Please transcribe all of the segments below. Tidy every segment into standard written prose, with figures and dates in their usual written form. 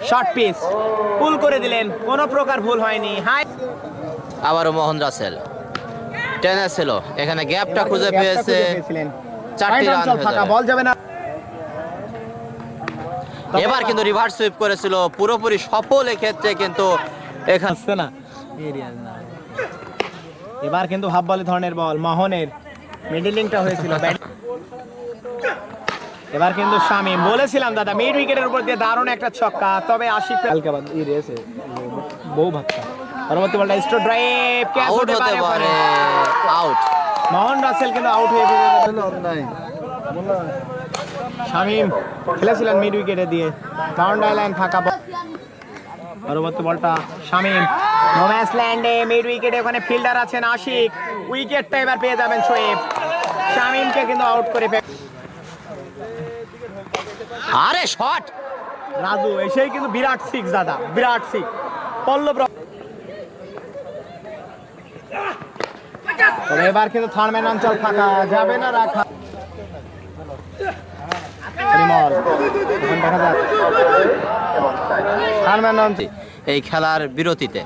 Short pitch পুল করে দিলেন, কোনো প্রকার ভুল হয়নি। হাই আবারও মোহন রাসেল টেনে ছিল, এখানে গ্যাপটা খুঁজে পেয়েছে, 4টি রান হয়ে যাবে। বল যাবে না। এবার কিন্তু রিভার্স সুইপ করেছিল, পুরোপুরি সফল এক্ষেত্রে, কিন্তু এখানে না এবার কিন্তু হাফ বল ধরনের বল মোহনের মিডলিংটা হয়েছিল। এবার কিন্তু শামীম, বলেছিলাম দাদা মিড উইকেটের উপর দিয়ে দারুণ একটা ছক্কা, তবে আশিক বউ ভাবতা পরবর্তী বলটা স্ট্রোক ড্রাইভ ক্যাচ আউট হতে পারে, আউট। মোহন রাসেল কিন্তু আউট হয়ে গেল। শামীম খেলেছিলেন মিড উইকেটে দিয়ে, বাউন্ডারি লাইন ফাঁকা। পরবর্তী বলটা শামীম, নো ম্যাচ ল্যান্ডে মিড উইকেটে, ওখানে ফিল্ডার আছেন আশিক, উইকেটটা এবার পেয়ে যাবেন শোয়েব। শামীমকে কিন্তু আউট করে আরে শট রাজু, এসেই কিন্তু বিরাট সিক্স দাদা, বিরাট সিক্স। পল্লব তবে এবার কিন্তু থার্ডম্যান অঞ্চল ফাঁকা, যাবে না রাখা। পরিমল এখন দেখা যাক থার্ডম্যান অঞ্চল এই খেলার বিরতিতে।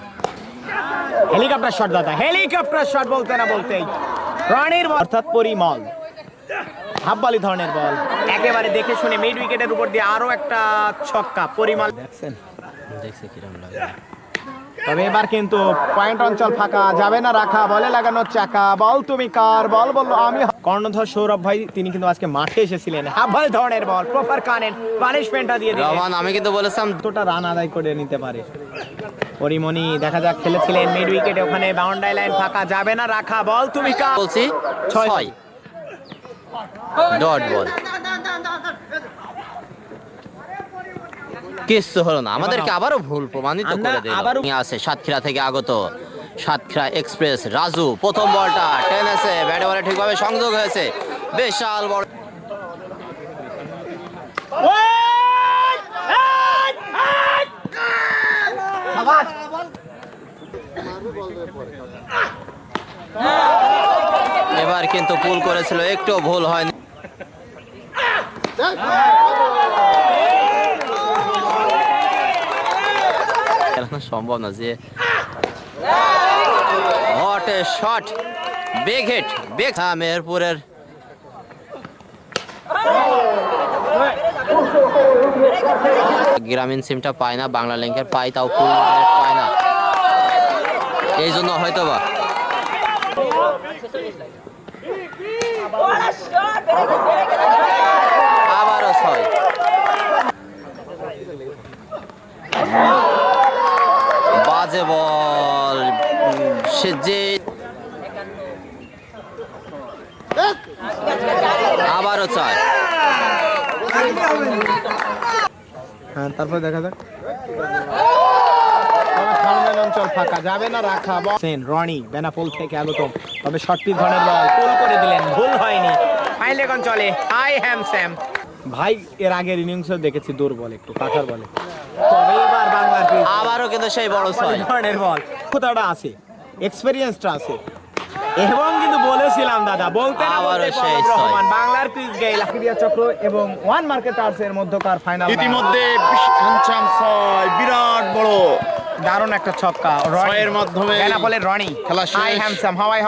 হেলিকপ্টার শট দাদা, হেলিকপ্টার শট বলতে না বলতেই রানের বল, অর্থাৎ পরিমল হাফ বলি ধরনের বল, একেবারে দেখে শুনে মিড উইকেটের উপর দিয়ে আরো একটা ছক্কা। পরিমল দেখছে কিরম লাগে। তবে এবার কিন্তু পয়েন্ট অঞ্চল ফাঁকা, যাবে না রাখা, বলে লাগানো চাকা। বল তুমি কার? বল বললো আমি। কর্ণধর সৌরভ ভাই তিনি কিন্তু আজকে মাঠে এসেছিলেন। হাফ বল ধরনের বল, প্রপার কানেন পানিশমেন্টটা দিয়ে দিলেন। রহমান, আমি কিন্তু বলেছিলাম দুটোটা রান আদায় করে নিতে পারে পরিমণি। দেখা যাক, খেলেছিলেন মিড উইকেটে, ওখানে বাউন্ডারি লাইন ফাঁকা, যাবে না রাখা, বল তুমি কার? বলছি 6 ডট বল, কিচ্ছু হলো না, আমাদেরকে আবারও ভুল প্রমাণিত করে দিল। আছে সাতক্ষীরা থেকে আগত সাতক্ষীরা এক্সপ্রেস রাজু, প্রথম বলটা টেনেছে, ব্যাটে বলে ঠিকভাবে সংযোগ হয়েছে, বিশাল বড়। এবার কিন্তু পুল করেছিল, একটু ভুল হয়নি। সম্ভব না যে হট এ শট, বেগ হিট, বেগ। মেহেরপুরের গ্রামীণ সিমটা পায় না, বাংলা লিঙ্কের পায়, তাও ফুল পায় না, এই জন্য হয়তো বা। আবারও 6, বাজে বল, সে যে আবারও 6। হ্যাঁ, তারপর দেখা যাক। অঞ্চল ফাঁকা, যাবে না রাখা। রনি বেনাপোল থেকে আগত, তবে শর্ট পিচ ধরনের বল পুল করে দিলেন, ভুল হয়নি। ফাইলেক অঞ্চলে আই হ্যাম স্যাম ভাই, এর আগের ইনিংসে দেখেছি দুর্বল একটু কাটার বলে, তবে এবার বাংলার আবারও কিন্তু সেই বড় 6 ধরনের বল, কোথাটা আছে, এক্সপেরিয়েন্সটা আছে। এবং কিন্তু বলেছিলাম দাদা, বলতে না বলতে রহমান বাংলার ক্রিস গেইল চক্র এবং ওয়ান মার্কেটার্স এর মধ্যকার ফাইনাল, ইতিমধ্যে বিরাট বড় দারুণ একটা ছক্কা, রনির মাধ্যমে বেনাপোলের রনি, খেলা শেষ। হাই হ্যামসাম হাওয়াই।